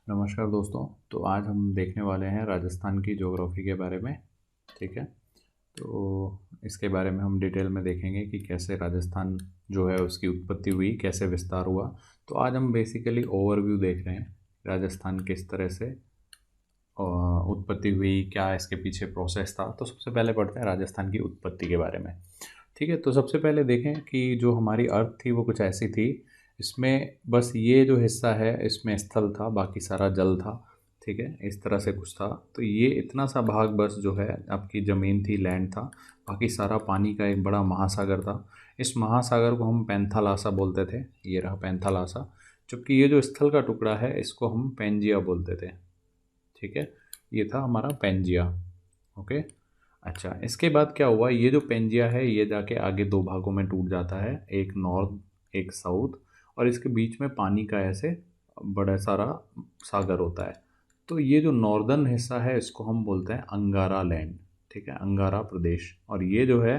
नमस्कार दोस्तों। तो आज हम देखने वाले हैं राजस्थान की ज्योग्राफी के बारे में। ठीक है। तो इसके बारे में हम डिटेल में देखेंगे कि कैसे राजस्थान जो है उसकी उत्पत्ति हुई, कैसे विस्तार हुआ। तो आज हम बेसिकली ओवरव्यू देख रहे हैं राजस्थान किस तरह से उत्पत्ति हुई, क्या इसके पीछे प्रोसेस था। तो सबसे पहले पढ़ते हैं राजस्थान की उत्पत्ति के बारे में। ठीक है। तो सबसे पहले देखें कि जो हमारी अर्थ थी वो कुछ ऐसी थी। इसमें बस ये जो हिस्सा है इसमें स्थल था, बाकी सारा जल था। ठीक है, इस तरह से कुछ था। तो ये इतना सा भाग बस जो है आपकी ज़मीन थी, लैंड था। बाकी सारा पानी का एक बड़ा महासागर था। इस महासागर को हम पैंथालासा बोलते थे। ये रहा पैंथालासा। जबकि ये जो स्थल का टुकड़ा है इसको हम पेंजिया बोलते थे। ठीक है, ये था हमारा पेंजिया। ओके। अच्छा, इसके बाद क्या हुआ, ये जो पेंजिया है ये जाके आगे दो भागों में टूट जाता है, एक नॉर्थ एक साउथ। और इसके बीच में पानी का ऐसे बड़ा सारा सागर होता है। तो ये जो नॉर्दर्न हिस्सा है इसको हम बोलते हैं अंगारा लैंड। ठीक है, अंगारा प्रदेश। और ये जो है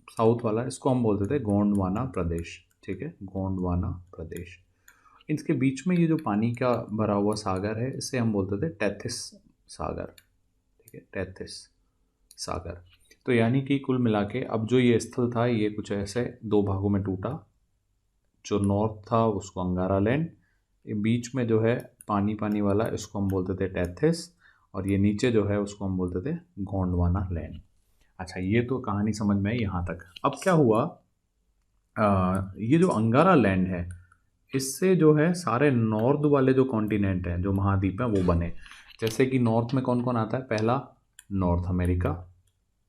साउथ वाला इसको हम बोलते थे गोंडवाना प्रदेश। ठीक है, गोंडवाना प्रदेश। इसके बीच में ये जो पानी का भरा हुआ सागर है इसे हम बोलते थे टेथिस सागर। ठीक है, टेथिस सागर। तो यानी कि कुल मिला के अब जो ये स्थल था ये कुछ ऐसे दो भागों में टूटा। जो नॉर्थ था उसको अंगारा लैंड, ये बीच में जो है पानी पानी वाला इसको हम बोलते थे टेथिस, और ये नीचे जो है उसको हम बोलते थे गोंडवाना लैंड। अच्छा, ये तो कहानी समझ में आई यहाँ तक। अब क्या हुआ, ये जो अंगारा लैंड है इससे जो है सारे नॉर्थ वाले जो कॉन्टिनेंट हैं, जो महाद्वीप हैं वो बने। जैसे कि नॉर्थ में कौन कौन आता है, पहला नॉर्थ अमेरिका।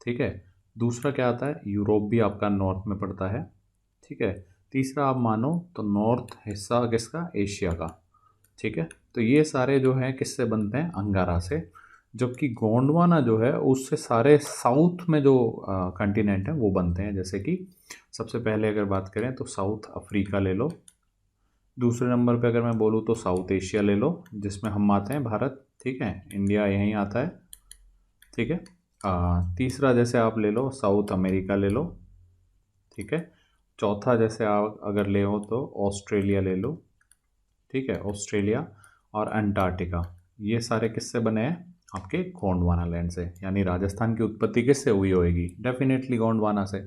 ठीक है, दूसरा क्या आता है, यूरोप भी आपका नॉर्थ में पड़ता है। ठीक है, तीसरा आप मानो तो नॉर्थ हिस्सा किसका, एशिया का। ठीक है, तो ये सारे जो हैं किससे बनते हैं, अंगारा से। जबकि गोंडवाना जो है उससे सारे साउथ में जो कंटिनेंट हैं वो बनते हैं। जैसे कि सबसे पहले अगर बात करें तो साउथ अफ्रीका ले लो। दूसरे नंबर पे अगर मैं बोलूँ तो साउथ एशिया ले लो, जिसमें हम आते हैं भारत। ठीक है, इंडिया यहीं आता है। ठीक है। तीसरा जैसे आप ले लो साउथ अमेरिका ले लो। ठीक है। चौथा जैसे आप अगर ले हो तो ऑस्ट्रेलिया ले लो। ठीक है, ऑस्ट्रेलिया और अंटार्कटिका। ये सारे किससे बने हैं, आपके गोंडवाना लैंड से। यानी राजस्थान की उत्पत्ति किससे हुई होगी, डेफिनेटली गोंडवाना से।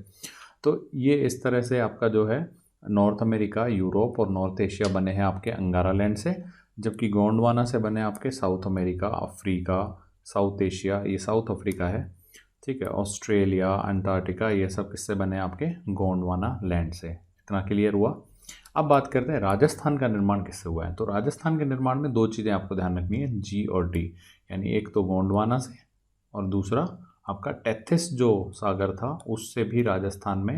तो ये इस तरह से आपका जो है नॉर्थ अमेरिका, यूरोप और नॉर्थ एशिया बने हैं आपके अंगारा लैंड से। जबकि गोंडवाना से बने आपके south America, Africa, south Asia, ये साउथ अफ्रीका है। ठीक है, ऑस्ट्रेलिया, अंटार्कटिका, ये सब किससे बने आपके गोंडवाना लैंड से। इतना क्लियर हुआ। अब बात करते हैं राजस्थान का निर्माण किससे हुआ है। तो राजस्थान के निर्माण में दो चीज़ें आपको ध्यान रखनी है, जी और टी। यानी एक तो गोंडवाना से और दूसरा आपका टेथिस जो सागर था उससे भी राजस्थान में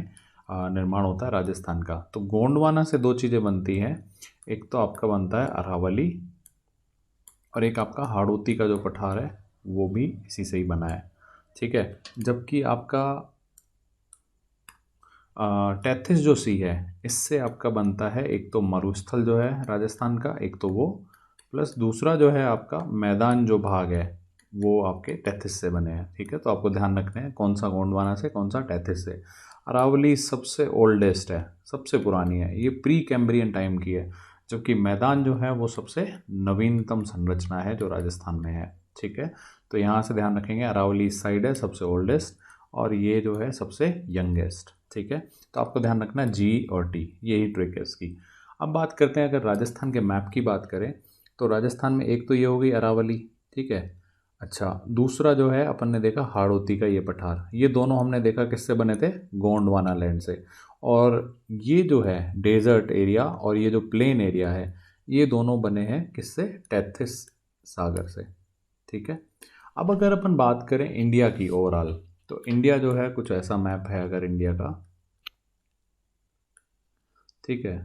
निर्माण होता है राजस्थान का। तो गोंडवाना से दो चीज़ें बनती हैं, एक तो आपका बनता है अरावली, और एक आपका हाड़ौती का जो पठार है वो भी इसी से ही बना है। ठीक है, जबकि आपका टेथिस जो सी है इससे आपका बनता है एक तो मरुस्थल जो है राजस्थान का, एक तो वो, प्लस दूसरा जो है आपका मैदान जो भाग है वो आपके टेथिस से बने हैं। ठीक है, तो आपको ध्यान रखना है कौन सा गोंडवाना से कौन सा टेथिस से। अरावली सबसे ओल्डेस्ट है, सबसे पुरानी है, ये प्री कैम्ब्रियन टाइम की है। जबकि मैदान जो है वो सबसे नवीनतम संरचना है जो राजस्थान में है। ठीक है, तो यहाँ से ध्यान रखेंगे अरावली इस साइड है सबसे ओल्डेस्ट, और ये जो है सबसे यंगेस्ट। ठीक है, तो आपको ध्यान रखना है जी और टी, यही ट्रिक है इसकी। अब बात करते हैं, अगर राजस्थान के मैप की बात करें तो राजस्थान में एक तो ये हो गई अरावली। ठीक है। अच्छा, दूसरा जो है अपन ने देखा हाड़ौती का ये पठार, ये दोनों हमने देखा किससे बने थे, गोंडवाना लैंड से। और ये जो है डेजर्ट एरिया और ये जो प्लेन एरिया है ये दोनों बने हैं किससे, टेथिस सागर से। ठीक है। अब अगर अपन बात करें इंडिया की ओवरऑल, तो इंडिया जो है कुछ ऐसा मैप है अगर इंडिया का। ठीक है,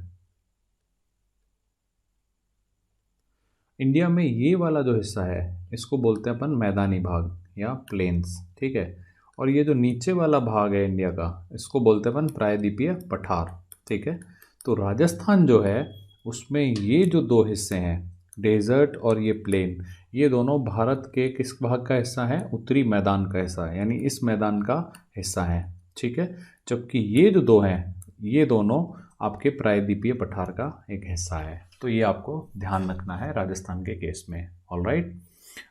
इंडिया में ये वाला जो हिस्सा है इसको बोलते हैं अपन मैदानी भाग या प्लेन्स। ठीक है, और ये जो नीचे वाला भाग है इंडिया का इसको बोलते हैं अपन प्रायद्वीपीय पठार। ठीक है, तो राजस्थान जो है उसमें ये जो दो हिस्से हैं, डेजर्ट और ये प्लेन, ये दोनों भारत के किस भाग का हिस्सा है, उत्तरी मैदान का हिस्सा है, यानी इस मैदान का हिस्सा है। ठीक है, जबकि ये जो दो हैं ये दोनों आपके प्रायद्वीपीय पठार का एक हिस्सा है। तो ये आपको ध्यान रखना है राजस्थान के केस में। ऑलराइट।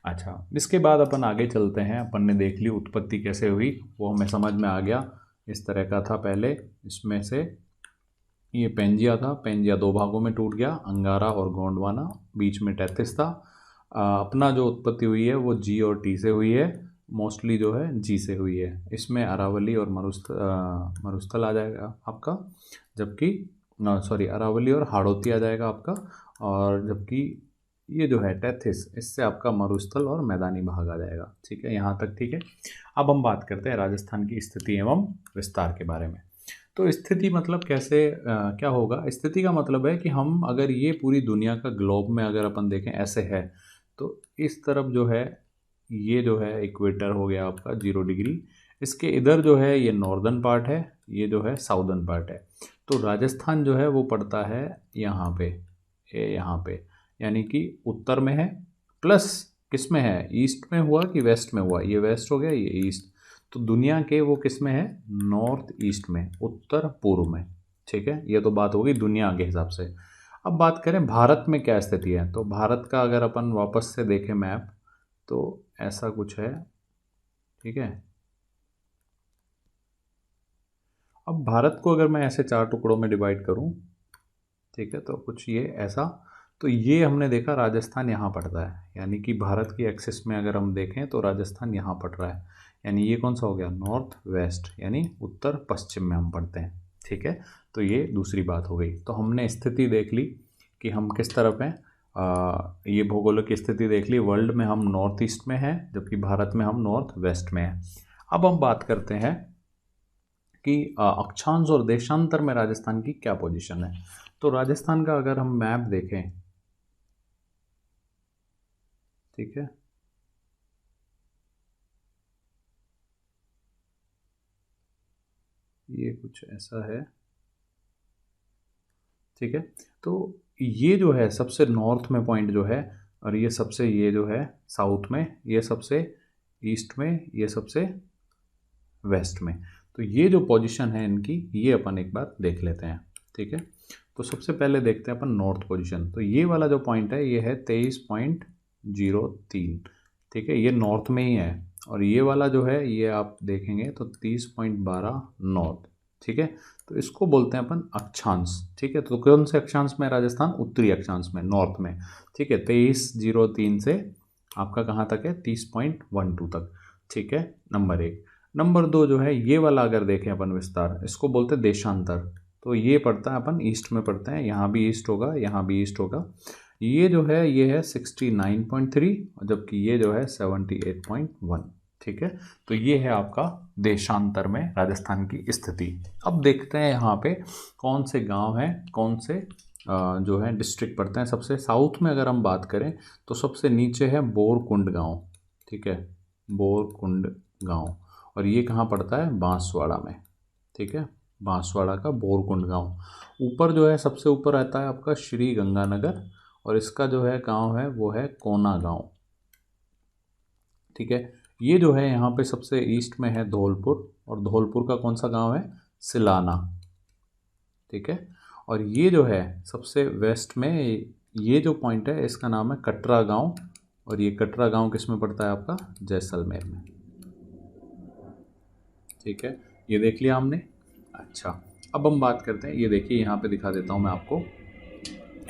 अच्छा, इसके बाद अपन आगे चलते हैं। अपन ने देख ली उत्पत्ति कैसे हुई, वो हमें समझ में आ गया। इस तरह का था पहले, इसमें से ये पेंजिया था, पेंजिया दो भागों में टूट गया, अंगारा और गोंडवाना, बीच में टेथिस था। अपना जो उत्पत्ति हुई है वो जी और टी से हुई है, मोस्टली जो है जी से हुई है। इसमें अरावली और मरुस्थल आ जाएगा आपका, जबकि सॉरी अरावली और हाड़ौती आ जाएगा आपका, और जबकि ये जो है टेथिस, इससे आपका मरुस्थल और मैदानी भाग आ जाएगा। ठीक है, यहाँ तक ठीक है। अब हम बात करते हैं राजस्थान की स्थिति एवं विस्तार के बारे में। तो स्थिति मतलब कैसे क्या होगा? स्थिति का मतलब है कि हम अगर ये पूरी दुनिया का ग्लोब में अगर अपन देखें ऐसे है, तो इस तरफ जो है ये जो है इक्वेटर हो गया आपका 0 डिग्री, इसके इधर जो है ये नॉर्दर्न पार्ट है, ये जो है साउदर्न पार्ट है। तो राजस्थान जो है वो पड़ता है यहाँ पे, यहाँ पे, यानी कि उत्तर में है, प्लस किस में है, ईस्ट में हुआ कि वेस्ट में हुआ, ये वेस्ट हो गया, ये ईस्ट। तो दुनिया के वो किस में है, नॉर्थ ईस्ट में, उत्तर पूर्व में। ठीक है, ये तो बात होगी दुनिया के हिसाब से। अब बात करें भारत में क्या स्थिति है, तो भारत का अगर अपन वापस से देखें मैप, तो ऐसा कुछ है। ठीक है, अब भारत को अगर मैं ऐसे 4 टुकड़ों में डिवाइड करूं, ठीक है, तो कुछ ये ऐसा, तो ये हमने देखा राजस्थान यहाँ पड़ता है, यानी कि भारत की एक्सिस में अगर हम देखें तो राजस्थान यहाँ पड़ रहा है, यानी ये कौन सा हो गया, नॉर्थ वेस्ट, यानी उत्तर पश्चिम में हम पढ़ते हैं। ठीक है, तो ये दूसरी बात हो गई। तो हमने स्थिति देख ली कि हम किस तरफ हैं, ये भौगोलिक स्थिति देख ली, वर्ल्ड में हम नॉर्थ ईस्ट में हैं, जबकि भारत में हम नॉर्थ वेस्ट में हैं। अब हम बात करते हैं कि अक्षांश और देशांतर में राजस्थान की क्या पोजीशन है। तो राजस्थान का अगर हम मैप देखें, ठीक है, ये कुछ ऐसा है। ठीक है, तो ये जो है सबसे नॉर्थ में पॉइंट जो है, और ये सबसे, ये जो है साउथ में, ये सबसे ईस्ट में, ये सबसे वेस्ट में। तो ये जो पोजीशन है इनकी, ये अपन एक बार देख लेते हैं। ठीक है, तो सबसे पहले देखते हैं अपन नॉर्थ पोजीशन। तो ये वाला जो पॉइंट है ये है 23.03। ठीक है, ये नॉर्थ में ही है, और ये वाला जो है ये आप देखेंगे तो 30.12 नॉर्थ। ठीक है, तो इसको बोलते हैं अपन अक्षांश। ठीक है, तो कौन से अक्षांश में राजस्थान, उत्तरी अक्षांश में, नॉर्थ में। ठीक है, 23.03 से आपका कहाँ तक है, 30.12 तक। ठीक है, नंबर 1। नंबर 2 जो है ये वाला अगर देखें अपन विस्तार, इसको बोलते हैं देशांतर। तो ये पड़ता है अपन ईस्ट में पढ़ते हैं, यहाँ भी ईस्ट होगा, यहाँ भी ईस्ट होगा। ये जो है ये है 69.3, जबकि ये जो है 78.1। ठीक है, तो ये है आपका देशांतर में राजस्थान की स्थिति। अब देखते हैं यहाँ पे कौन से गांव हैं, कौन से जो है डिस्ट्रिक्ट पड़ते हैं। सबसे साउथ में अगर हम बात करें तो सबसे नीचे है बोरकुंड गांव। ठीक है, बोरकुंड गांव, और ये कहाँ पड़ता है, बांसवाड़ा में। ठीक है, बांसवाड़ा का बोरकुंड गांव। ऊपर जो है सबसे ऊपर रहता है आपका श्री गंगानगर, और इसका जो है गांव है वो है कोना गांव। ठीक है, ये जो है यहाँ पे सबसे ईस्ट में है धौलपुर, और धौलपुर का कौन सा गांव है, सिलाना। ठीक है, और ये जो है सबसे वेस्ट में, ये जो पॉइंट है इसका नाम है कटरा गांव, और ये कटरा गांव किस में पड़ता है आपका, जैसलमेर में। ठीक है, ये देख लिया हमने। अच्छा, अब हम बात करते हैं, ये देखिए यहाँ पे दिखा देता हूँ मैं आपको।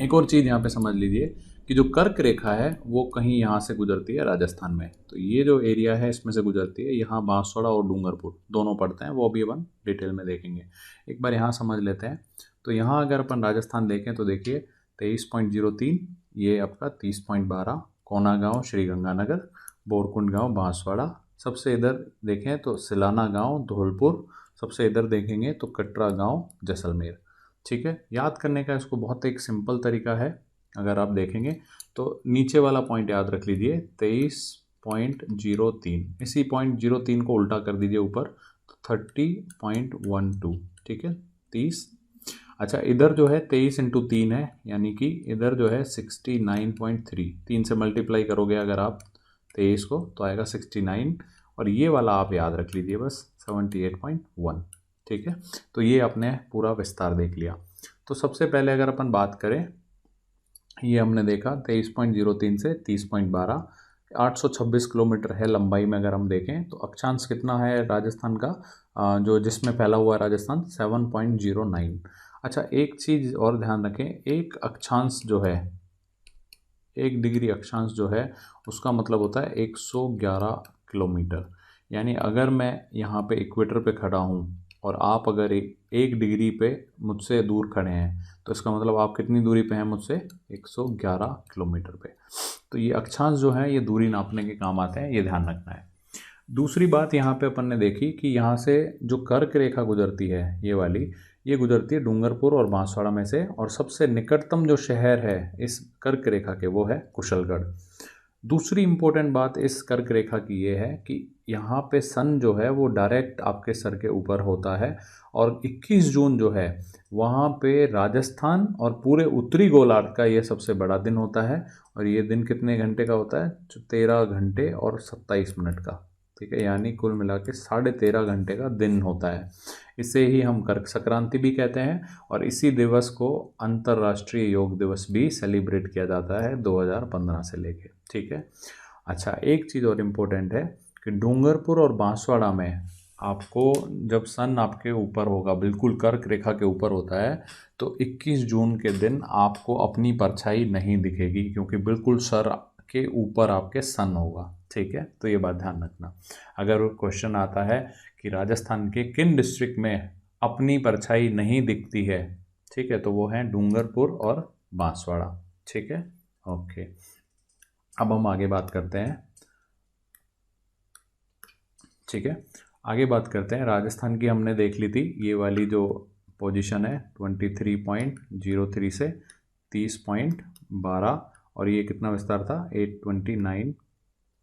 एक और चीज़ यहाँ पे समझ लीजिए कि जो कर्क रेखा है वो कहीं यहाँ से गुजरती है राजस्थान में। तो ये जो एरिया है इसमें से गुजरती है, यहाँ बांसवाड़ा और डूंगरपुर दोनों पड़ते हैं, वो अभी अपन डिटेल में देखेंगे। एक बार यहाँ समझ लेते हैं। तो यहाँ अगर अपन राजस्थान देखें तो देखिए 23.03, ये आपका 30.12, कोना गाँव श्रीगंगानगर, बोरकुंड गाँव बांसवाड़ा, सबसे इधर देखें तो सिलाना गाँव धौलपुर, सबसे इधर देखेंगे तो कटरा गाँव जैसलमेर। ठीक है, याद करने का इसको बहुत एक सिंपल तरीका है। अगर आप देखेंगे तो नीचे वाला पॉइंट याद रख लीजिए 23.03, इसी 0.03 को उल्टा कर दीजिए ऊपर, तो 30.12। ठीक है, 30। अच्छा, इधर जो है 23 × 3 है, यानी कि इधर जो है 69.3, 3 से मल्टीप्लाई करोगे अगर आप 23 को तो आएगा 69, और ये वाला आप याद रख लीजिए बस 78.1। ठीक है, तो ये आपने पूरा विस्तार देख लिया। तो सबसे पहले अगर अपन बात करें ये हमने देखा 23.03 से 30.12, 826 किलोमीटर है लंबाई में। अगर हम देखें तो अक्षांश कितना है राजस्थान का, जो जिसमें फैला हुआ है राजस्थान, 7.09। अच्छा, एक चीज़ और ध्यान रखें, एक अक्षांश जो है, 1 डिग्री अक्षांश जो है, उसका मतलब होता है 111 किलोमीटर। यानी अगर मैं यहाँ पे इक्वेटर पे खड़ा हूँ और आप अगर 1 डिग्री पे मुझसे दूर खड़े हैं, तो इसका मतलब आप कितनी दूरी पे हैं मुझसे, 111 किलोमीटर पे। तो ये अक्षांश जो है ये दूरी नापने के काम आते हैं, ये ध्यान रखना है। दूसरी बात यहाँ पे अपन ने देखी कि यहाँ से जो कर्क रेखा गुजरती है, ये वाली, ये गुजरती है डूंगरपुर और बांसवाड़ा में से, और सबसे निकटतम जो शहर है इस कर्क रेखा के वो है कुशलगढ़। दूसरी इम्पोर्टेंट बात इस कर्क रेखा की ये है कि यहाँ पे सन जो है वो डायरेक्ट आपके सर के ऊपर होता है, और 21 जून जो है वहाँ पे राजस्थान और पूरे उत्तरी गोलार्ध का ये सबसे बड़ा दिन होता है। और ये दिन कितने घंटे का होता है, 13 घंटे और 27 मिनट का, ठीक है, यानी कुल मिला के 13.5 घंटे का दिन होता है। इसे ही हम कर्क संक्रांति भी कहते हैं, और इसी दिवस को अंतर्राष्ट्रीय योग दिवस भी सेलिब्रेट किया जाता है 2015 से लेके, ठीक है। अच्छा, एक चीज़ और इम्पोर्टेंट है कि डूंगरपुर और बांसवाड़ा में आपको जब सन आपके ऊपर होगा, बिल्कुल कर्क रेखा के ऊपर होता है, तो 21 जून के दिन आपको अपनी परछाई नहीं दिखेगी, क्योंकि बिल्कुल सर के ऊपर आपके सन होगा, ठीक है। तो ये बात ध्यान रखना। अगर क्वेश्चन आता है कि राजस्थान के किन डिस्ट्रिक्ट में अपनी परछाई नहीं दिखती है, ठीक है, तो वो हैं डूंगरपुर और बांसवाड़ा, ठीक है। ओके, अब हम आगे बात करते हैं, ठीक है। आगे बात करते हैं, राजस्थान की हमने देख ली थी, ये वाली जो पोजीशन है 23.03 से 30.12, और ये कितना विस्तार था, 829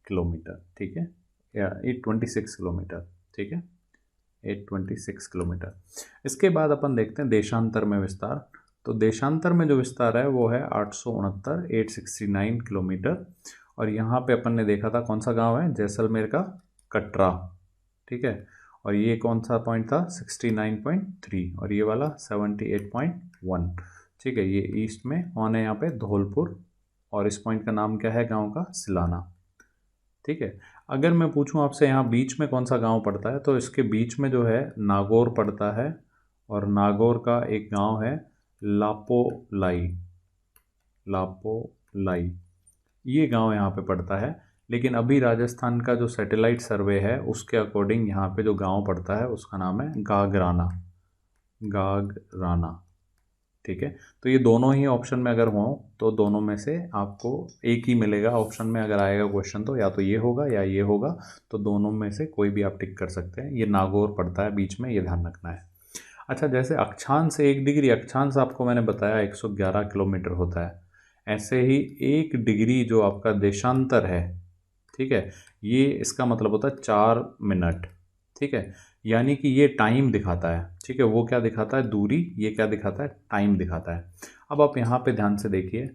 किलोमीटर, ठीक है, या 826 किलोमीटर, ठीक है, 826 किलोमीटर। इसके बाद अपन देखते हैं देशांतर में विस्तार। तो देशांतर में जो विस्तार है वो है 869 किलोमीटर, और यहाँ पे अपन ने देखा था कौन सा गांव है, जैसलमेर का कटरा, ठीक है। और ये कौन सा पॉइंट था, 69.3, और ये वाला 78.1, ठीक है। ये ईस्ट में कौन है यहाँ पे, धौलपुर, और इस पॉइंट का नाम क्या है गांव का, सिलाना, ठीक है। अगर मैं पूछूं आपसे यहाँ बीच में कौन सा गांव पड़ता है, तो इसके बीच में जो है नागौर पड़ता है, और नागौर का एक गांव है लापोलाई, लापोलाई, ये गांव यहाँ पे पड़ता है। लेकिन अभी राजस्थान का जो सैटेलाइट सर्वे है उसके अकॉर्डिंग यहाँ पे जो गांव पड़ता है उसका नाम है गागराना, गागराना, ठीक है। तो ये दोनों ही ऑप्शन में अगर हों तो दोनों में से आपको एक ही मिलेगा ऑप्शन में, अगर आएगा क्वेश्चन तो या तो ये होगा या ये होगा, तो दोनों में से कोई भी आप टिक कर सकते हैं। ये नागौर पड़ता है बीच में, ये ध्यान रखना है। अच्छा, जैसे अक्षांश 1 डिग्री अक्षांश आपको मैंने बताया 111 किलोमीटर होता है, ऐसे ही 1 डिग्री जो आपका देशांतर है, ठीक है, ये इसका मतलब होता है 4 मिनट, ठीक है। यानी कि ये टाइम दिखाता है, ठीक है, वो क्या दिखाता है, दूरी, ये क्या दिखाता है, टाइम दिखाता है। अब आप यहाँ पे ध्यान से देखिए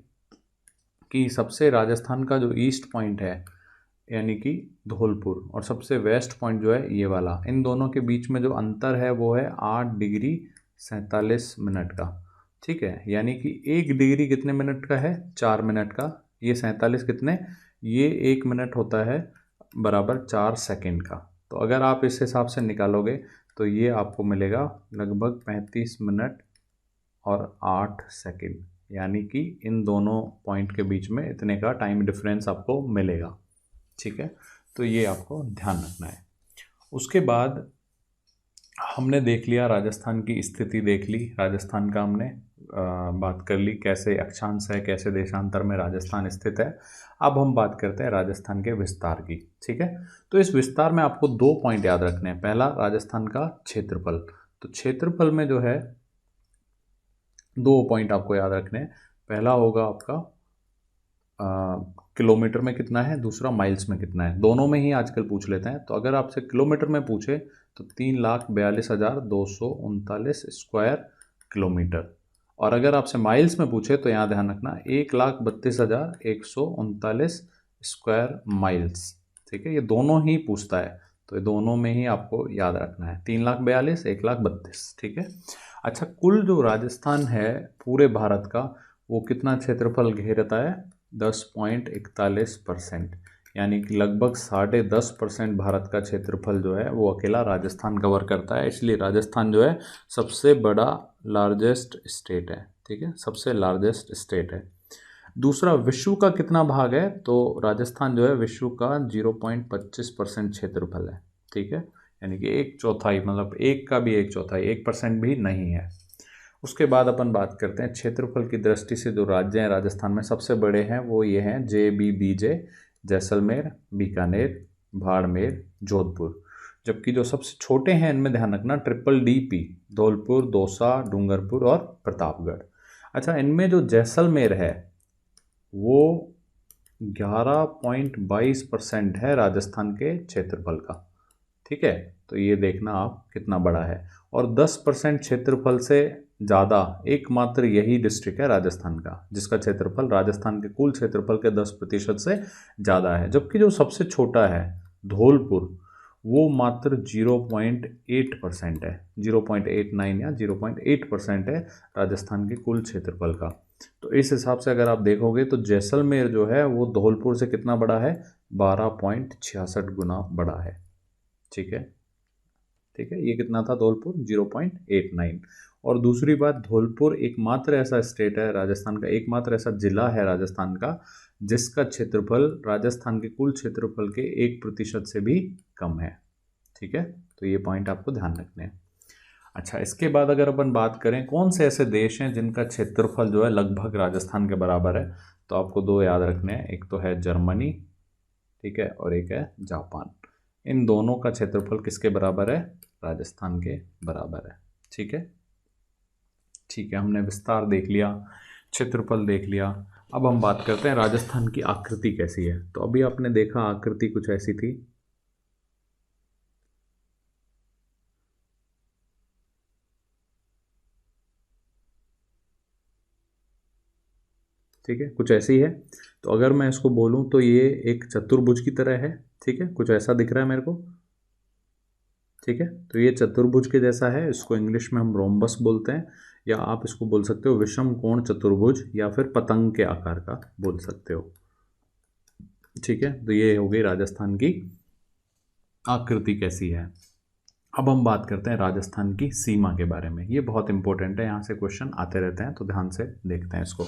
कि सबसे राजस्थान का जो ईस्ट पॉइंट है यानी कि धौलपुर, और सबसे वेस्ट पॉइंट जो है ये वाला, इन दोनों के बीच में जो अंतर है वो है 8 डिग्री 47 मिनट का, ठीक है। यानी कि 1 डिग्री कितने मिनट का है, 4 मिनट का, ये 47 कितने, ये 1 मिनट होता है बराबर 4 सेकेंड का। तो अगर आप इस हिसाब से निकालोगे तो ये आपको मिलेगा लगभग 35 मिनट और 8 सेकेंड, यानी कि इन दोनों पॉइंट के बीच में इतने का टाइम डिफरेंस आपको मिलेगा, ठीक है। तो ये आपको ध्यान रखना है। उसके बाद हमने देख लिया राजस्थान की स्थिति, देख ली राजस्थान का हमने बात कर ली, कैसे अक्षांश है, कैसे देशांतर में राजस्थान स्थित है। अब हम बात करते हैं राजस्थान के विस्तार की, ठीक है। तो इस विस्तार में आपको 2 पॉइंट याद रखने हैं। पहला, राजस्थान का क्षेत्रफल, तो क्षेत्रफल में जो है 2 पॉइंट आपको याद रखने हैं। पहला होगा आपका किलोमीटर में कितना है, दूसरा माइल्स में कितना है। दोनों में ही आजकल पूछ लेते हैं। तो अगर आपसे किलोमीटर में पूछे तो 3,42,239 स्क्वायर किलोमीटर, और अगर आपसे माइल्स में पूछे तो यहाँ ध्यान रखना 1,32,139 स्क्वायर माइल्स, ठीक है। ये दोनों ही पूछता है, तो ये दोनों में ही आपको याद रखना है, 3,42,1,32, ठीक है। अच्छा, कुल जो राजस्थान है पूरे भारत का, वो कितना क्षेत्रफल घेरता है? 10.41%, यानी कि लगभग 10.5% भारत का क्षेत्रफल जो है वो अकेला राजस्थान कवर करता है। इसलिए राजस्थान जो है सबसे बड़ा लार्जेस्ट स्टेट है। ठीक है, सबसे लार्जेस्ट स्टेट है। दूसरा, विश्व का कितना भाग है? तो राजस्थान जो है विश्व का 0.25% क्षेत्रफल है। ठीक है, यानी कि एक चौथाई, मतलब एक का भी एक चौथाई, 1% भी नहीं है। उसके बाद अपन बात करते हैं क्षेत्रफल की दृष्टि से जो राज्य हैं राजस्थान में सबसे बड़े हैं वो ये हैं JBBJ, जैसलमेर, बीकानेर, बाड़मेर, जोधपुर। जबकि जो सबसे छोटे हैं इनमें ध्यान रखना DDP, धौलपुर, दौसा, डूंगरपुर और प्रतापगढ़। अच्छा, इनमें जो जैसलमेर है वो 11.22% है राजस्थान के क्षेत्रफल का। ठीक है, तो ये देखना आप कितना बड़ा है। और 10% क्षेत्रफल से ज़्यादा एकमात्र यही डिस्ट्रिक्ट है राजस्थान का जिसका क्षेत्रफल राजस्थान के कुल क्षेत्रफल के 10% से ज़्यादा है। जबकि जो सबसे छोटा है धौलपुर, वो मात्र 0.8% है, 0.89 या 0.8% है राजस्थान के कुल क्षेत्रफल का। तो इस हिसाब से अगर आप देखोगे तो जैसलमेर जो है वो धौलपुर से कितना बड़ा है? 12.66 गुना बड़ा है। ठीक है, ठीक है, ये कितना था धौलपुर? 0.89। और दूसरी बात, धौलपुर एकमात्र ऐसा स्टेट है राजस्थान का, एकमात्र ऐसा जिला है राजस्थान का जिसका क्षेत्रफल राजस्थान के कुल क्षेत्रफल के 1% से भी कम है। ठीक है, तो ये पॉइंट आपको ध्यान रखने हैं। अच्छा, इसके बाद अगर अपन बात करें कौन से ऐसे देश हैं जिनका क्षेत्रफल जो है लगभग राजस्थान के बराबर है, तो आपको दो याद रखने हैं। एक तो है जर्मनी, ठीक है, और एक है जापान। इन दोनों का क्षेत्रफल किसके बराबर है? राजस्थान के बराबर है। ठीक है, ठीक है, हमने विस्तार देख लिया, क्षेत्रफल देख लिया। अब हम बात करते हैं राजस्थान की आकृति कैसी है। तो अभी आपने देखा आकृति कुछ ऐसी थी। ठीक है, कुछ ऐसी है। तो अगर मैं इसको बोलूं तो ये एक चतुर्भुज की तरह है। ठीक है, कुछ ऐसा दिख रहा है मेरे को। ठीक है, तो ये चतुर्भुज के जैसा है, इसको इंग्लिश में हम रोम्बस बोलते हैं, या आप इसको बोल सकते हो विषम कोण चतुर्भुज, या फिर पतंग के आकार का बोल सकते हो। ठीक है, तो ये हो गई राजस्थान की आकृति कैसी है। अब हम बात करते हैं राजस्थान की सीमा के बारे में। ये बहुत इंपॉर्टेंट है, यहाँ से क्वेश्चन आते रहते हैं, तो ध्यान से देखते हैं इसको।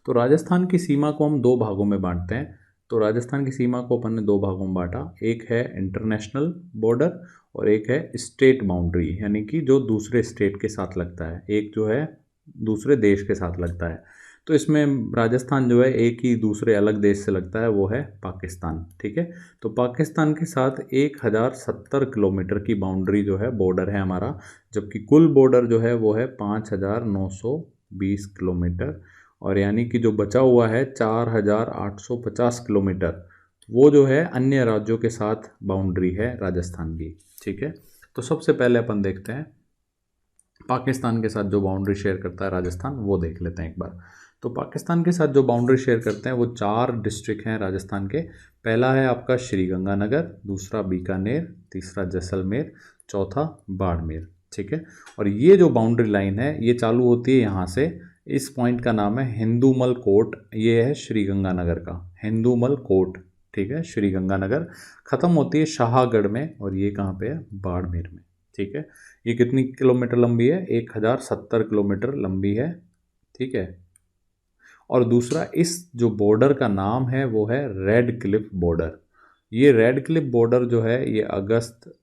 तो राजस्थान की सीमा को हम दो भागों में बांटते हैं। तो राजस्थान की सीमा को अपन ने दो भागों में बांटा, एक है इंटरनेशनल बॉर्डर और एक है स्टेट बाउंड्री, यानी कि जो दूसरे स्टेट के साथ लगता है, एक जो है दूसरे देश के साथ लगता है। तो इसमें राजस्थान जो है एक ही दूसरे अलग देश से लगता है, वो है पाकिस्तान। ठीक है, तो पाकिस्तान के साथ 1070 किलोमीटर की बाउंड्री जो है बॉर्डर है हमारा, जबकि कुल बॉर्डर जो है वो है 5920 किलोमीटर। और यानी कि जो बचा हुआ है 4850 किलोमीटर, वो जो है अन्य राज्यों के साथ बाउंड्री है राजस्थान की। ठीक है, तो सबसे पहले अपन देखते हैं पाकिस्तान के साथ जो बाउंड्री शेयर करता है राजस्थान, वो देख लेते हैं एक बार। तो पाकिस्तान के साथ जो बाउंड्री शेयर करते हैं वो 4 डिस्ट्रिक्ट हैं राजस्थान के। पहला है आपका श्रीगंगानगर, दूसरा बीकानेर, तीसरा जैसलमेर, चौथा बाड़मेर। ठीक है, और ये जो बाउंड्री लाइन है ये चालू होती है यहाँ से। इस पॉइंट का नाम है हिंदूमल कोट, ये है श्रीगंगानगर का हिंदूमल कोट। ठीक है, श्रीगंगानगर ख़त्म होती है शाहगढ़ में, और ये कहाँ पे है? बाड़मेर में। ठीक है, ये कितनी किलोमीटर लंबी है? 1070 किलोमीटर लंबी है। ठीक है, और दूसरा इस जो बॉर्डर का नाम है वो है रेड क्लिफ बॉर्डर। ये रेड क्लिफ बॉर्डर जो है ये अगस्त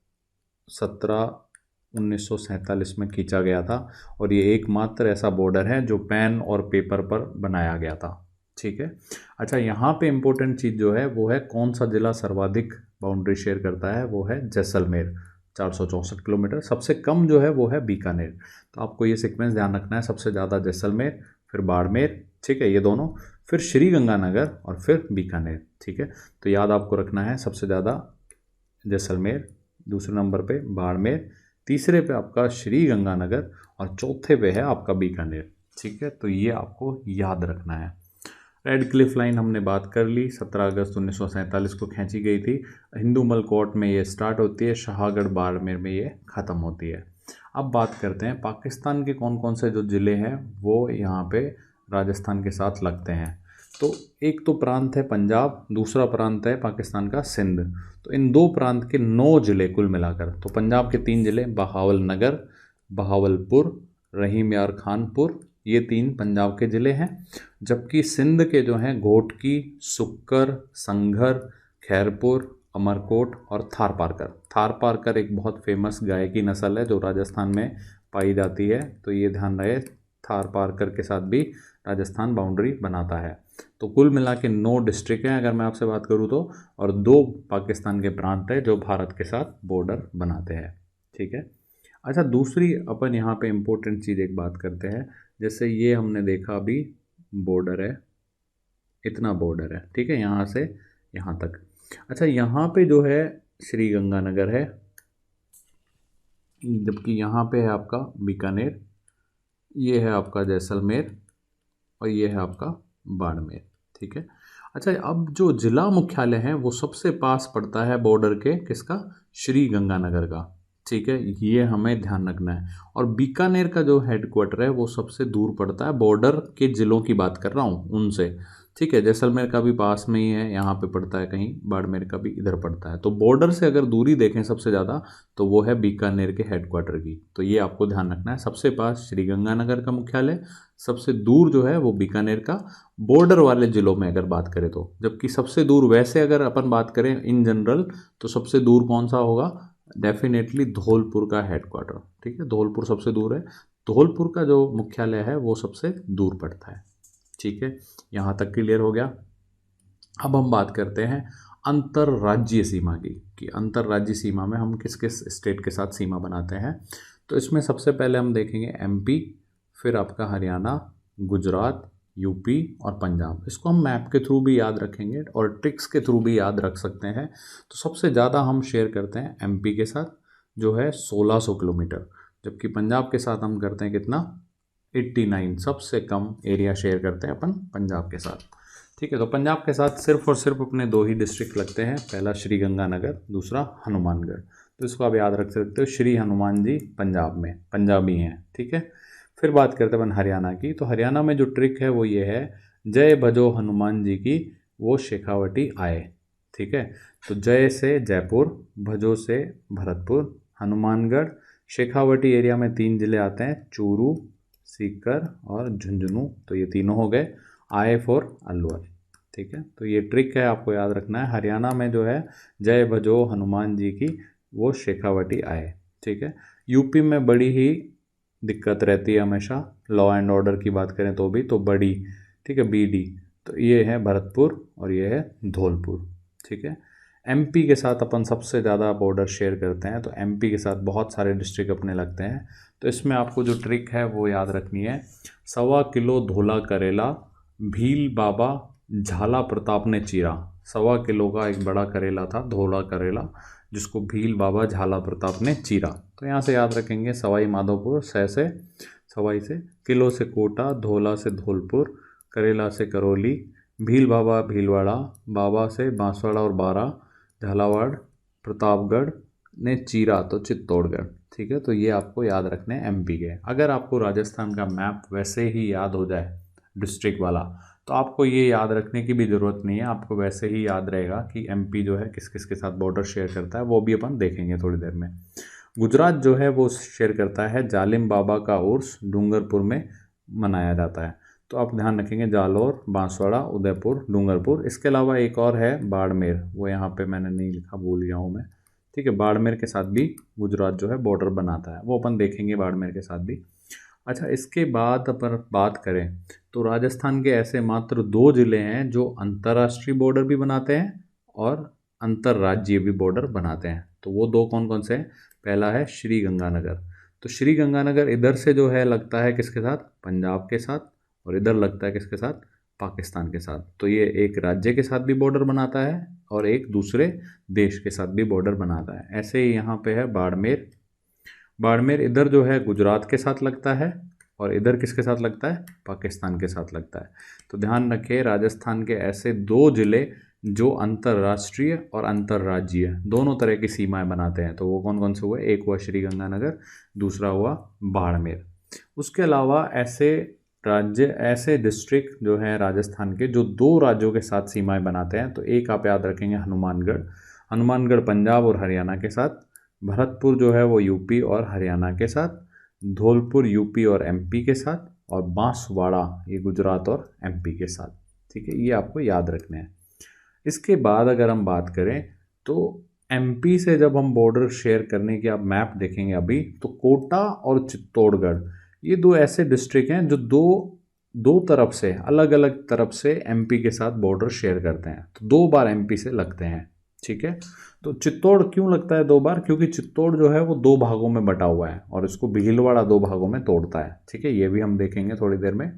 1947 में खींचा गया था, और ये एकमात्र ऐसा बॉर्डर है जो पेन और पेपर पर बनाया गया था। ठीक है, अच्छा, यहाँ पे इम्पोर्टेंट चीज़ जो है वो है कौन सा जिला सर्वाधिक बाउंड्री शेयर करता है, वो है जैसलमेर, 464 किलोमीटर। सबसे कम जो है वो है बीकानेर। तो आपको ये सीक्वेंस ध्यान रखना है, सबसे ज़्यादा जैसलमेर, फिर बाड़मेर, ठीक है, ये दोनों, फिर श्रीगंगानगर और फिर बीकानेर। ठीक है, तो याद आपको रखना है सबसे ज़्यादा जैसलमेर, दूसरे नंबर पे बाड़मेर, तीसरे पे आपका श्रीगंगानगर, और चौथे पे है आपका बीकानेर। ठीक है, तो ये आपको याद रखना है। रेड क्लिफ लाइन हमने बात कर ली, 17 अगस्त 1947 को खींची गई थी। हिंदूमल कोट में ये स्टार्ट होती है, शाहगढ़ बाड़मेर में ये ख़त्म होती है। अब बात करते हैं पाकिस्तान के कौन कौन से जो ज़िले हैं वो यहाँ पे राजस्थान के साथ लगते हैं। तो एक तो प्रांत है पंजाब, दूसरा प्रांत है पाकिस्तान का सिंध। तो इन दो प्रांत के 9 ज़िले कुल मिलाकर, तो पंजाब के 3 ज़िले बहावलनगर, बहावलपुर, रहीम यार खानपुर, ये 3 पंजाब के ज़िले हैं। जबकि सिंध के जो हैं घोटकी, सुक्कर, संघर, खैरपुर, अमरकोट और थारपारकर। थारपारकर एक बहुत फेमस गाय की नस्ल है जो राजस्थान में पाई जाती है, तो ये ध्यान रहे, थारपारकर के साथ भी राजस्थान बाउंड्री बनाता है। तो कुल मिला के 9 डिस्ट्रिक्ट हैं अगर मैं आपसे बात करूँ तो, और 2 पाकिस्तान के प्रांत हैं जो भारत के साथ बॉर्डर बनाते हैं। ठीक है। अच्छा, दूसरी अपन यहाँ पे इम्पोर्टेंट चीज़ एक बात करते हैं। जैसे ये हमने देखा अभी बॉर्डर है, इतना बॉर्डर है, ठीक है, यहाँ से यहाँ तक। अच्छा, यहाँ पे जो है श्री गंगानगर है, जबकि यहाँ पे है आपका बीकानेर, ये है आपका जैसलमेर, और ये है आपका बाड़मेर। ठीक है। अच्छा, अब जो जिला मुख्यालय है वो सबसे पास पड़ता है बॉर्डर के, किसका, श्री गंगानगर का। ठीक है, ये हमें ध्यान रखना है। और बीकानेर का जो हेडक्वार्टर है वो सबसे दूर पड़ता है, बॉर्डर के ज़िलों की बात कर रहा हूँ उनसे। ठीक है, जैसलमेर का भी पास में ही है, यहाँ पे पड़ता है कहीं, बाड़मेर का भी इधर पड़ता है। तो बॉर्डर से अगर दूरी देखें सबसे ज़्यादा तो वो है बीकानेर के हेडक्वार्टर की। तो ये आपको ध्यान रखना है, सबसे पास श्रीगंगानगर का मुख्यालय, सबसे दूर जो है वो बीकानेर का, बॉर्डर वाले ज़िलों में अगर बात करें तो। जबकि सबसे दूर वैसे अगर अपन बात करें इन जनरल तो सबसे दूर कौन सा होगा, डेफिनेटली धौलपुर का हेडक्वार्टर। ठीक है, धौलपुर सबसे दूर है, धौलपुर का जो मुख्यालय है वो सबसे दूर पड़ता है। ठीक है, यहाँ तक क्लियर हो गया। अब हम बात करते हैं अंतर्राज्यीय सीमा की, कि अंतर्राज्यीय सीमा में हम किस किस स्टेट के साथ सीमा बनाते हैं। तो इसमें सबसे पहले हम देखेंगे एमपी, फिर आपका हरियाणा, गुजरात, यूपी और पंजाब। इसको हम मैप के थ्रू भी याद रखेंगे और ट्रिक्स के थ्रू भी याद रख सकते हैं। तो सबसे ज़्यादा हम शेयर करते हैं एमपी के साथ, जो है 1600 किलोमीटर, जबकि पंजाब के साथ हम करते हैं कितना, 89। सबसे कम एरिया शेयर करते हैं अपन पंजाब के साथ। ठीक है, तो पंजाब के साथ सिर्फ और सिर्फ अपने 2 ही डिस्ट्रिक्ट लगते हैं, पहला श्री गंगानगर, दूसरा हनुमानगढ़। तो इसको आप याद रख सकते हो, श्री हनुमान जी पंजाब में, पंजाबी हैं। ठीक है, फिर बात करते हैं अपन हरियाणा की। तो हरियाणा में जो ट्रिक है वो ये है, जय भजो हनुमान जी की, वो शेखावटी आए। ठीक है, तो जय से जयपुर, भजो से भरतपुर, हनुमानगढ़, शेखावटी एरिया में 3 ज़िले आते हैं, चूरू, सीकर और झुंझुनू। तो ये तीनों हो गए, आए फॉर अलवर। ठीक है, तो ये ट्रिक है, आपको याद रखना है। हरियाणा में जो है जय भजो हनुमान जी की, वो शेखावटी आए। ठीक है, यूपी में बड़ी ही दिक्कत रहती है हमेशा, लॉ एंड ऑर्डर की बात करें तो भी, तो बड़ी, ठीक है, बीडी, तो ये है भरतपुर और ये है धौलपुर। ठीक है, एमपी के साथ अपन सबसे ज़्यादा बॉर्डर शेयर करते हैं, तो एमपी के साथ बहुत सारे डिस्ट्रिक्ट अपने लगते हैं। तो इसमें आपको जो ट्रिक है वो याद रखनी है, 1.25 किलो धोला करेला, भील बाबा झाला प्रताप ने चीरा। 1.25 किलो का एक बड़ा करेला था, धोला करेला, जिसको भील बाबा झाला प्रताप ने चीरा। तो यहाँ से याद रखेंगे, सवाई माधोपुर, सवाई से, किलो से कोटा, धोला से धौलपुर, करेला से करौली, भील बाबा भीलवाड़ा, बाबा से बांसवाड़ा और बारा, झालावाड़ प्रतापगढ़ ने चीरा तो चित्तौड़गढ़। ठीक है, तो ये आपको याद रखने हैं एमपी के। अगर आपको राजस्थान का मैप वैसे ही याद हो जाए डिस्ट्रिक्ट वाला, तो आपको ये याद रखने की भी ज़रूरत नहीं है, आपको वैसे ही याद रहेगा कि एमपी जो है किस किस के साथ बॉर्डर शेयर करता है, वो भी अपन देखेंगे थोड़ी देर में। गुजरात जो है वो शेयर करता है जालिम बाबा का उर्स डूंगरपुर में मनाया जाता है। तो आप ध्यान रखेंगे, जालौर, बांसवाड़ा, उदयपुर, डूंगरपुर। इसके अलावा एक और है बाड़मेर, वो यहाँ पे मैंने नहीं लिखा, भूल गया हूँ मैं। ठीक है, बाड़मेर के साथ भी गुजरात जो है बॉर्डर बनाता है, वो अपन देखेंगे बाड़मेर के साथ भी। अच्छा, इसके बाद अपन बात करें तो राजस्थान के ऐसे मात्र 2 ज़िले हैं जो अंतर्राष्ट्रीय बॉर्डर भी बनाते हैं और अंतर्राज्यीय भी बॉर्डर बनाते हैं। तो वो 2 कौन कौन से हैं, पहला है श्री गंगानगर। तो श्री गंगानगर इधर से जो है लगता है किसके साथ, पंजाब के साथ, और इधर लगता है किसके साथ, पाकिस्तान के साथ। तो ये एक राज्य के साथ भी बॉर्डर बनाता है और एक दूसरे देश के साथ भी बॉर्डर बनाता है। ऐसे ही यहाँ पे है बाड़मेर। बाड़मेर इधर जो है गुजरात के साथ लगता है और इधर किसके साथ लगता है, पाकिस्तान के साथ लगता है। तो ध्यान रखें, राजस्थान के ऐसे 2 ज़िले जो अंतर्राष्ट्रीय और अंतर्राज्यीय दोनों तरह की सीमाएं बनाते हैं। तो वो कौन कौन से हुए, एक हुआ श्री गंगानगर, दूसरा हुआ बाड़मेर। उसके अलावा ऐसे राज्य ऐसे डिस्ट्रिक्ट जो हैं राजस्थान के जो दो राज्यों के साथ सीमाएं बनाते हैं, तो एक आप याद रखेंगे हनुमानगढ़, हनुमानगढ़ पंजाब और हरियाणा के साथ, भरतपुर जो है वो यूपी और हरियाणा के साथ, धौलपुर यूपी और एमपी के साथ, और बांसवाड़ा ये गुजरात और एमपी के साथ। ठीक है, ये आपको याद रखने हैं। इसके बाद अगर हम बात करें तो एमपी से जब हम बॉर्डर शेयर करने की आप मैप देखेंगे अभी, तो कोटा और चित्तौड़गढ़ ये दो ऐसे डिस्ट्रिक्ट हैं जो दो दो तरफ से अलग अलग तरफ से एमपी के साथ बॉर्डर शेयर करते हैं, तो दो बार एमपी से लगते हैं। ठीक है, तो चित्तौड़ क्यों लगता है दो बार? क्योंकि चित्तौड़ जो है वो दो भागों में बटा हुआ है और इसको भीलवाड़ा दो भागों में तोड़ता है। ठीक है, ये भी हम देखेंगे थोड़ी देर में।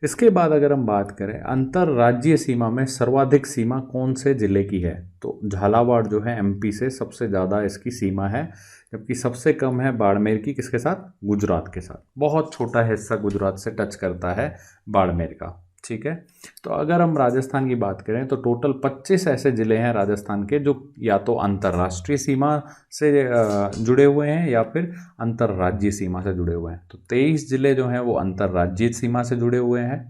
इसके बाद अगर हम बात करें अंतर्राज्यीय सीमा में सर्वाधिक सीमा कौन से जिले की है, तो झालावाड़ जो है एमपी से सबसे ज़्यादा इसकी सीमा है, जबकि सबसे कम है बाड़मेर की, किसके साथ? गुजरात के साथ। बहुत छोटा हिस्सा गुजरात से टच करता है बाड़मेर का। ठीक है, तो अगर हम राजस्थान की बात करें तो टोटल 25 ऐसे ज़िले हैं राजस्थान के जो या तो अंतर्राष्ट्रीय सीमा से जुड़े हुए हैं या फिर अंतर्राज्यीय सीमा से जुड़े हुए हैं। तो 23 ज़िले जो हैं वो अंतर्राज्यीय सीमा से जुड़े हुए हैं,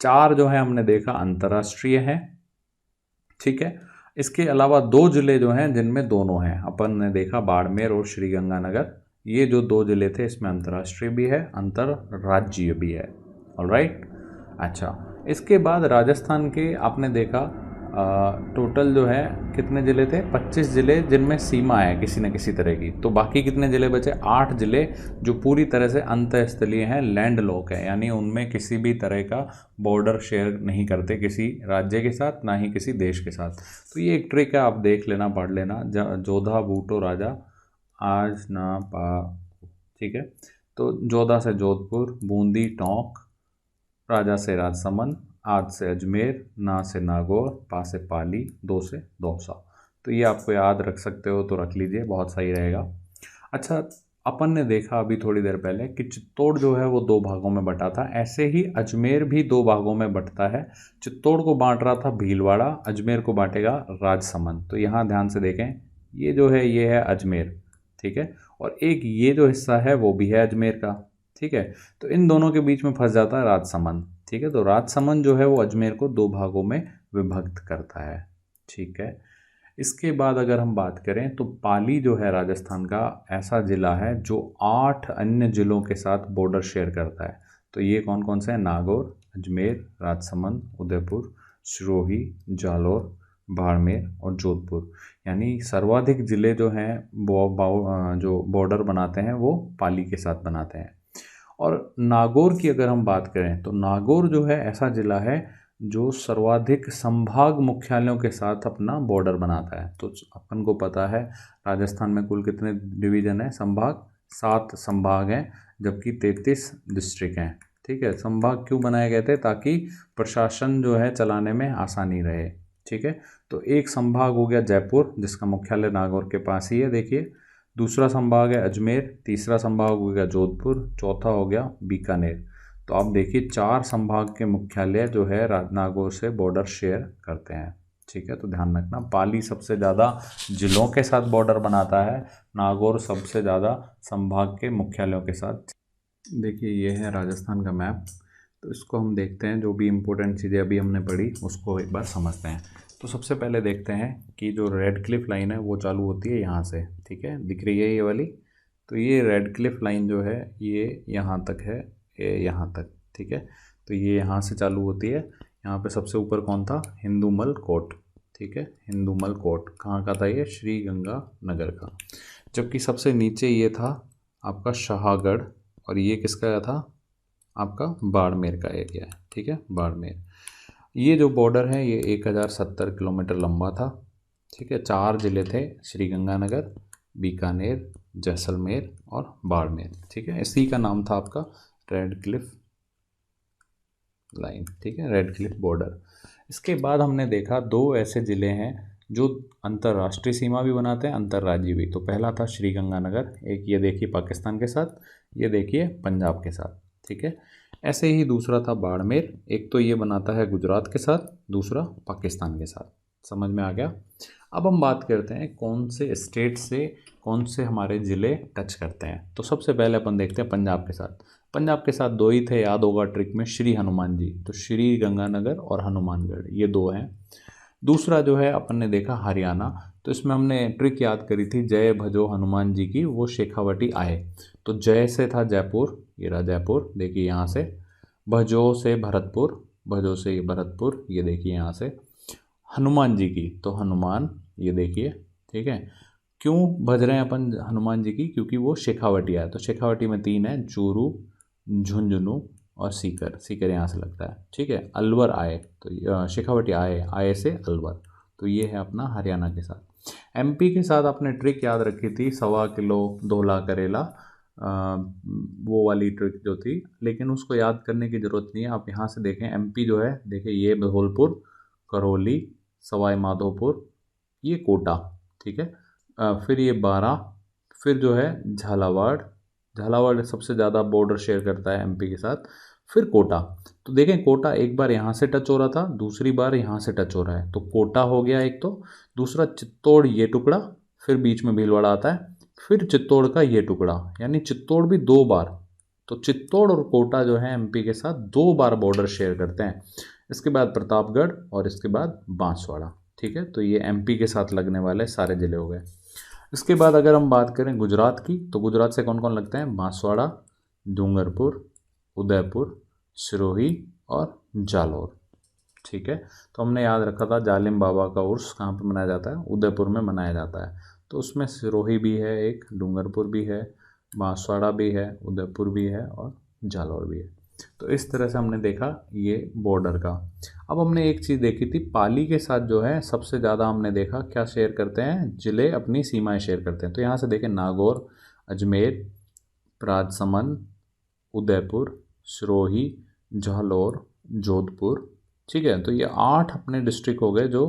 4 जो है हमने देखा अंतर्राष्ट्रीय हैं। ठीक है, इसके अलावा 2 ज़िले जो हैं जिनमें दोनों हैं, अपन ने देखा बाड़मेर और श्रीगंगानगर, ये जो 2 ज़िले थे इसमें अंतर्राष्ट्रीय भी है अंतर्राज्यीय भी है। ऑलराइट, अच्छा, इसके बाद राजस्थान के आपने देखा टोटल जो है कितने ज़िले थे? 25 ज़िले जिनमें सीमा है किसी न किसी तरह की। तो बाकी कितने ज़िले बचे? 8 ज़िले जो पूरी तरह से अंतःस्थलीय हैं, लैंड लॉक है, यानी उनमें किसी भी तरह का बॉर्डर शेयर नहीं करते किसी राज्य के साथ, ना ही किसी देश के साथ। तो ये एक ट्रिक है, आप देख लेना, पढ़ लेना। जोधा बूटो राजा आज ना पा। ठीक है, तो जोधा से जोधपुर, बूंदी टोंक, राजा से राजसमंद, आज से अजमेर, ना से नागौर, पा से पाली, दो से दौसा। तो ये आपको याद रख सकते हो तो रख लीजिए, बहुत सही रहेगा। अच्छा, अपन ने देखा अभी थोड़ी देर पहले कि चित्तौड़ जो है वो 2 भागों में बटा था, ऐसे ही अजमेर भी 2 भागों में बटता है। चित्तौड़ को बांट रहा था भीलवाड़ा, अजमेर को बांटेगा राजसमंद। तो यहाँ ध्यान से देखें, ये जो है ये है अजमेर। ठीक है, और एक ये जो हिस्सा है वो भी है अजमेर का। ठीक है, तो इन दोनों के बीच में फंस जाता है राजसमंद। ठीक है, तो राजसमंद जो है वो अजमेर को 2 भागों में विभक्त करता है। ठीक है, इसके बाद अगर हम बात करें तो पाली जो है राजस्थान का ऐसा ज़िला है जो 8 अन्य ज़िलों के साथ बॉर्डर शेयर करता है। तो ये कौन कौन से हैं? नागौर, अजमेर, राजसमंद, उदयपुर, सिरोही, जालौर, बाड़मेर और जोधपुर। यानी सर्वाधिक ज़िले जो हैं जो बॉर्डर बनाते हैं वो पाली के साथ बनाते हैं। और नागौर की अगर हम बात करें तो नागौर जो है ऐसा ज़िला है जो सर्वाधिक संभाग मुख्यालयों के साथ अपना बॉर्डर बनाता है। तो अपन को पता है राजस्थान में कुल कितने डिवीज़न है? संभाग 7 संभाग हैं, जबकि 33 डिस्ट्रिक्ट हैं। ठीक है, संभाग क्यों बनाए गए थे? ताकि प्रशासन जो है चलाने में आसानी रहे। ठीक है, तो एक संभाग हो गया जयपुर जिसका मुख्यालय नागौर के पास ही है, देखिए। दूसरा संभाग है अजमेर, तीसरा संभाग हो गया जोधपुर, चौथा हो गया बीकानेर। तो आप देखिए 4 संभाग के मुख्यालय जो है नागौर से बॉर्डर शेयर करते हैं। ठीक है, तो ध्यान रखना, पाली सबसे ज़्यादा जिलों के साथ बॉर्डर बनाता है, नागौर सबसे ज़्यादा संभाग के मुख्यालयों के साथ। देखिए ये है राजस्थान का मैप, तो इसको हम देखते हैं, जो भी इम्पोर्टेंट चीज़ें अभी हमने पढ़ी उसको एक बार समझते हैं। तो सबसे पहले देखते हैं कि जो रेड क्लिफ लाइन है वो चालू होती है यहाँ से। ठीक है, दिख रही है ये वाली? तो ये रेड क्लिफ लाइन जो है ये यहाँ तक है, ये यहाँ तक। ठीक है, तो ये यहाँ से चालू होती है। यहाँ पे सबसे ऊपर कौन था? हिंदूमल कोट। ठीक है, हिंदूमल कोट कहाँ का था? ये श्री गंगानगर का। जबकि सबसे नीचे ये था आपका शाहगढ़, और ये किसका था? आपका बाड़मेर का एरिया है। ठीक है, बाड़मेर। ये जो बॉर्डर है ये 1070 किलोमीटर लंबा था। ठीक है, 4 ज़िले थे, श्रीगंगानगर, बीकानेर, जैसलमेर और बाड़मेर। ठीक है, इसी का नाम था आपका रेड क्लिफ लाइन। ठीक है, रेड क्लिफ बॉर्डर। इसके बाद हमने देखा 2 ऐसे ज़िले हैं जो अंतर्राष्ट्रीय सीमा भी बनाते हैं, अंतर्राज्यीय भी। तो पहला था श्रीगंगानगर, एक ये देखिए पाकिस्तान के साथ, ये देखिए पंजाब के साथ। ठीक है, ऐसे ही दूसरा था बाड़मेर, एक तो ये बनाता है गुजरात के साथ, दूसरा पाकिस्तान के साथ। समझ में आ गया? अब हम बात करते हैं कौन से स्टेट से कौन से हमारे ज़िले टच करते हैं। तो सबसे पहले अपन देखते हैं पंजाब के साथ। पंजाब के साथ दो ही थे, याद होगा ट्रिक में, श्री हनुमान जी, तो श्री गंगानगर और हनुमानगढ़ ये दो हैं। दूसरा जो है अपन ने देखा हरियाणा, तो इसमें हमने ट्रिक याद करी थी, जय भजो हनुमान जी की, वो शेखावटी आए। तो जय से था जयपुर, ये रहा जयपुर, देखिए यहाँ से। भजो से भरतपुर, भजो से ये भरतपुर, ये देखिए यहाँ से। हनुमान जी की तो हनुमान, ये देखिए, ठीक है। क्यों भज रहे हैं अपन हनुमान जी की, क्योंकि वो शेखावटी आए। तो शेखावटी में तीन है, चूरू, झुंझुनू और सीकर, सीकर यहाँ से लगता है, ठीक है। अलवर आए, तो शेखावटी आए, आए से अलवर, तो ये है अपना हरियाणा के साथ। एमपी के साथ आपने ट्रिक याद रखी थी, 1.25 किलो धोला करेला, वो वाली ट्रिक जो थी, लेकिन उसको याद करने की ज़रूरत नहीं है। आप यहाँ से देखें, एमपी जो है, देखिए ये धौलपुर, करौली, सवाई माधोपुर, ये कोटा, ठीक है। फिर ये बारां, फिर जो है झालावाड़, झालावाड़ सबसे ज़्यादा बॉर्डर शेयर करता है एमपी के साथ। फिर कोटा, तो देखें कोटा एक बार यहाँ से टच हो रहा था, दूसरी बार यहाँ से टच हो रहा है, तो कोटा हो गया एक। तो दूसरा चित्तौड़, ये टुकड़ा, फिर बीच में भीलवाड़ा आता है, फिर चित्तौड़ का ये टुकड़ा, यानी चित्तौड़ भी 2 बार। तो चित्तौड़ और कोटा जो है एमपी के साथ 2 बार बॉर्डर शेयर करते हैं। इसके बाद प्रतापगढ़ और इसके बाद बांसवाड़ा, ठीक है। तो ये एमपी के साथ लगने वाले सारे ज़िले हो गए। इसके बाद अगर हम बात करें गुजरात की, तो गुजरात से कौन कौन लगते हैं, बांसवाड़ा, डूंगरपुर, उदयपुर, सिरोही और जालौर, ठीक है। तो हमने याद रखा था जालिम बाबा का उर्स कहाँ पर मनाया जाता है, उदयपुर में मनाया जाता है। तो उसमें सिरोही भी है एक, डूंगरपुर भी है, बांसवाड़ा भी है, उदयपुर भी है और जालौर भी है। तो इस तरह से हमने देखा ये बॉर्डर का। अब हमने एक चीज़ देखी थी, पाली के साथ जो है सबसे ज़्यादा हमने देखा क्या शेयर करते हैं, ज़िले अपनी सीमाएं शेयर करते हैं। तो यहाँ से देखें, नागौर, अजमेर, राजसमंद, उदयपुर, सिरोही, जालौर, जोधपुर, ठीक है। तो ये 8 अपने डिस्ट्रिक्ट हो गए, जो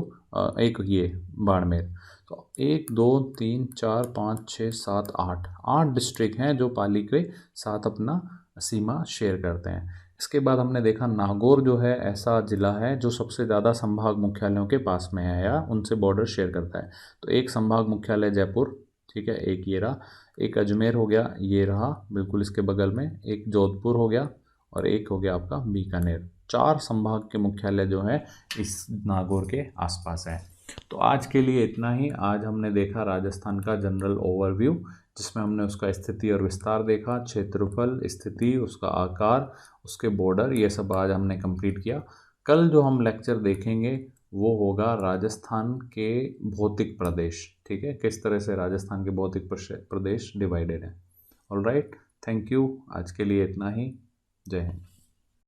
एक ये बाड़मेर। तो 1 2 3 4 5 6 7 8 8 डिस्ट्रिक्ट हैं जो पाली के साथ अपना सीमा शेयर करते हैं। इसके बाद हमने देखा नागौर जो है ऐसा ज़िला है जो सबसे ज़्यादा संभाग मुख्यालयों के पास में है या उनसे बॉर्डर शेयर करता है। तो एक संभाग मुख्यालय जयपुर, ठीक है, एक ये रहा, एक अजमेर हो गया, ये रहा बिल्कुल इसके बगल में, एक जोधपुर हो गया और एक हो गया आपका बीकानेर। 4 संभाग के मुख्यालय जो है इस नागौर के आसपास है। तो आज के लिए इतना ही। आज हमने देखा राजस्थान का जनरल ओवरव्यू, जिसमें हमने उसका स्थिति और विस्तार देखा, क्षेत्रफल, स्थिति, उसका आकार, उसके बॉर्डर, ये सब आज हमने कंप्लीट किया। कल जो हम लेक्चर देखेंगे वो होगा राजस्थान के भौतिक प्रदेश, ठीक है, किस तरह से राजस्थान के भौतिक प्रदेश डिवाइडेड है। ऑलराइट, थैंक यू, आज के लिए इतना ही। जय हिंद।